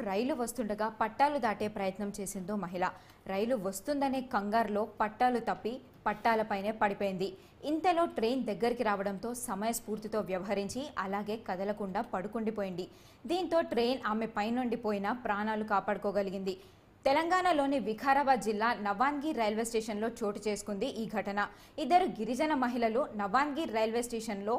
రైలు వస్తుండగా పట్టాలు దాటే ప్రయత్నం చేసిందో మహిళ. రైలు వస్తుందనే కంగారులో పట్టాలు తప్పి పట్టాలపైనే పడిపోయింది. ఇంతలో ట్రైన్ దగ్గరికి రావడంతో సమయస్ఫూర్తితో వ్యవహరించి అలాగే కదలకుండా పడుకుండిపోయింది. దీంతో ట్రైన్ ఆమె పైనుండి పోయినా ప్రాణాలు కాపాడుకోగలిగింది. తెలంగాణలోని వికారాబాద్ జిల్లా నవాన్గిర్ రైల్వే స్టేషన్లో చోటు చేసుకుంది ఈ ఘటన. ఇద్దరు గిరిజన మహిళలు నవాన్గిర్ రైల్వే స్టేషన్లో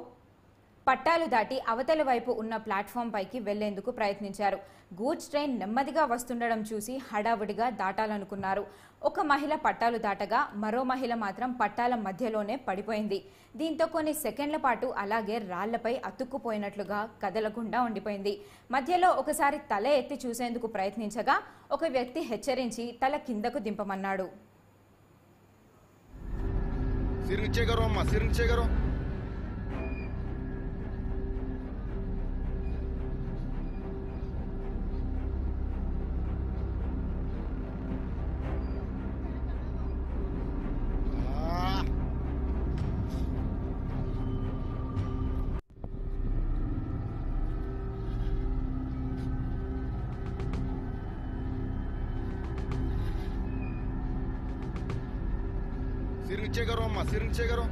పట్టాలు దాటి అవతలి వైపు ఉన్న ప్లాట్ఫామ్ పైకి వెళ్లేందుకు ప్రయత్నించారు. గూడ్స్ ట్రైన్ నెమ్మదిగా వస్తుండడం చూసి హడావుడిగా దాటాలనుకున్నారు. ఒక మహిళ పట్టాలు దాటగా మరో మహిళ మాత్రం పట్టాల మధ్యలోనే పడిపోయింది. దీంతో కొన్ని సెకండ్ల పాటు అలాగే రాళ్లపై అతుక్కుపోయినట్లుగా కదలకుండా ఉండిపోయింది. మధ్యలో ఒకసారి తల ఎత్తి చూసేందుకు ప్రయత్నించగా ఒక వ్యక్తి హెచ్చరించి తల కిందకు దింపమన్నాడు. सिर नीचे करो अम्मा, सिर नीचे करो।